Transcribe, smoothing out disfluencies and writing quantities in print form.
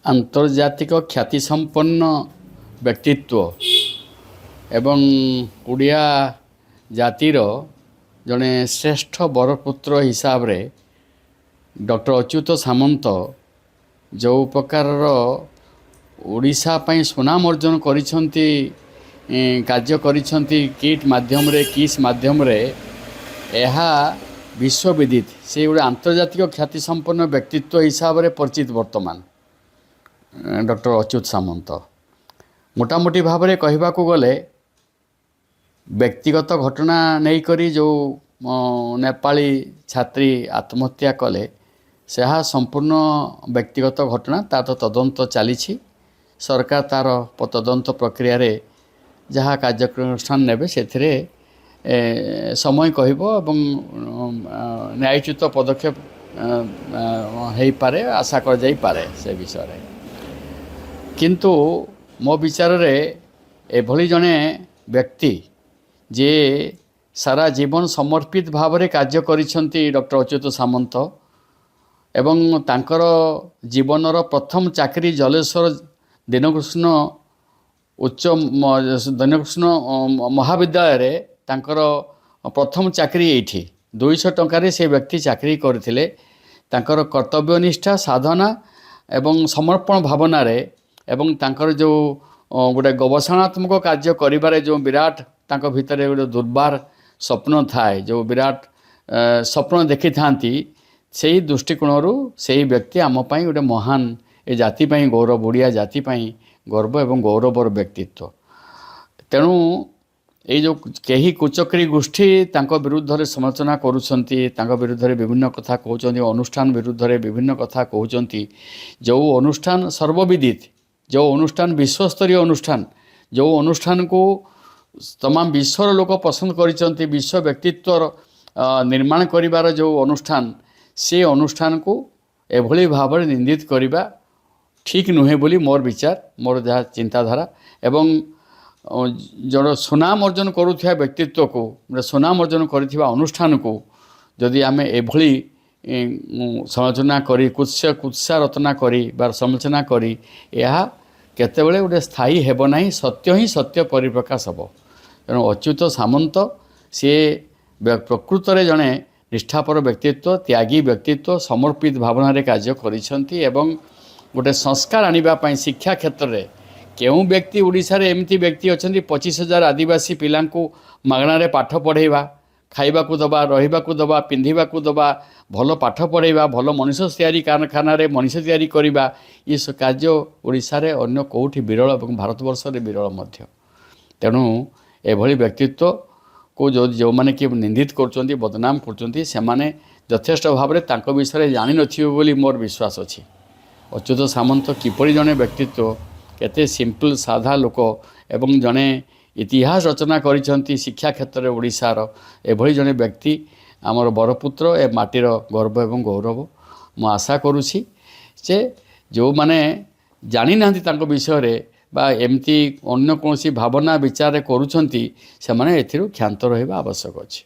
आंतर्जातिक ख्यातिसंपन्न व्यक्तित्व एवं ओडिया जातिर जड़े श्रेष्ठ बरपुत्र हिसाब रे डॉक्टर अच्युत सामंत जो प्रकार ओडिशा पई सुनाम अर्जन करिसंती कार्य करिसंती किट माध्यम रे किस माध्यम रे एहा विश्वविदित से गोटे आंतर्जातिक ख्यातिसंपन्न व्यक्तित्व हिसाब रे परिचित वर्तमान डॉक्टर अच्युत सामंत मोटामोटी भाव में कहवा गले व्यक्तिगत घटना नहीं करी जो नेपाली छात्री आत्महत्या कले से संपूर्ण व्यक्तिगत घटना तार तो तदंत चली सरकार तार तदंत प्रक्रिया रे जहाँ कार्यानुष्ठान नेबे से समय कहब एवं न्यायोचित पदक्षेप हो पारे आशा कर जाई पारे से विषय रे किंतु मो विचार रे एभली जने व्यक्ति जे सारा जीवन समर्पित भाव में कार्य करिसंती डॉक्टर अच्युत सामंत एवं तांकर जीवनर प्रथम चाकरी जलेश्वर दीनकृष्ण उच्च दीनकृष्ण महाविद्यालय रे तांकर प्रथम चाकरी एठी 200 टंका से व्यक्ति चाकरी करथिले तांकर कर्तव्यनिष्ठा साधना एवं समर्पण भावना रे एवं तांकर जो गोटे गवेषणात्मक कार्य करिबारे जो विराट तांको भितरे गोटे दुर्बार स्वप्न थाए जो विराट स्वप्न देखि थांती सेही दृष्टिकोणरू सेही व्यक्ति आम पई गोटे महान ए जाति पई गौरव ओडिया जाति पई गर्व एवं गौरवर व्यक्तित्व तेणु ये जो कहीं कुचक्री गोष्ठी तांको विरुद्ध रे समालोचना करुछंती तांको विरुद्ध रे विभिन्न कथा कहउछंती अनुष्ठान विरुद्ध रे विभिन्न कथा कहउछंती जो अनुष्ठान सर्वविदित जो अनुष्ठान विश्वस्तरीय अनुष्ठान जो अनुष्ठान को तमाम विश्वर लोक पसंद करिसंती विश्व व्यक्तित्व निर्माण करिवार जो अनुष्ठान से अनुष्ठान को एभली भाव में निंदित करिबा ठीक नुहे बोली मोर विचार मोर जहाँ चिंताधारा एवं जन सुनाम अर्जन करुवा व्यक्तित्व को सुनाम अर्जन करिथिबा अनुष्ठान को जदि आमे एभली समालोचना करी कुत्सा रचना करी बा समालोचना करी यह केतेबेले गोटे स्थायी हेब नाही सत्य ही सत्य परिप्रकाश हब तेणु अच्युत सामंत सी प्रकृत रे जड़े निष्ठापर व्यक्तित्व त्यागी व्यक्तित्व समर्पित भावना रे कार्य करिसंती एवं गोटे संस्कार आनिबा पई शिक्षा क्षेत्र रे केउं व्यक्ति ओडिशा रे एमती व्यक्ति अछंती 25,000 आदिवासी पिलां को मागणा रे पाठ पढ़ेबा खाइबा को दबा रहिबा को दबा पिंधिबा को दबा भल पाठ पढ़ेबा भल मनीष तैयारी कारखाना रे मनीष तैयारी करिबा ये कार्य ओडिशा रे अन्य कोठी विरल एवं भारतवर्ष रे विरल मध्य तेणु एभली व्यक्तित्व को जो माने कि निंदित करचंती बदनाम करचंती से माने यथेष्ट भाव में तांको विषय जानि नथिबे बोली मोर विश्वास अछि अच्युत सामंत किपरि जने व्यक्तित्व केते सिंपल साधा लोक एवं जने इतिहास रचना करिसंती शिक्षा क्षेत्र में ओडिशार एभली जने व्यक्ति आमर बरपुत्र ए माटीर गर्व एवं गौरव मु आशा करुछि जे जो माने जानि नांती तांको विषय रे बा एमती अन्य कोनसी भावना विचार करुछंती से माने एथिरु क्षांत रहबा आवश्यक अछि।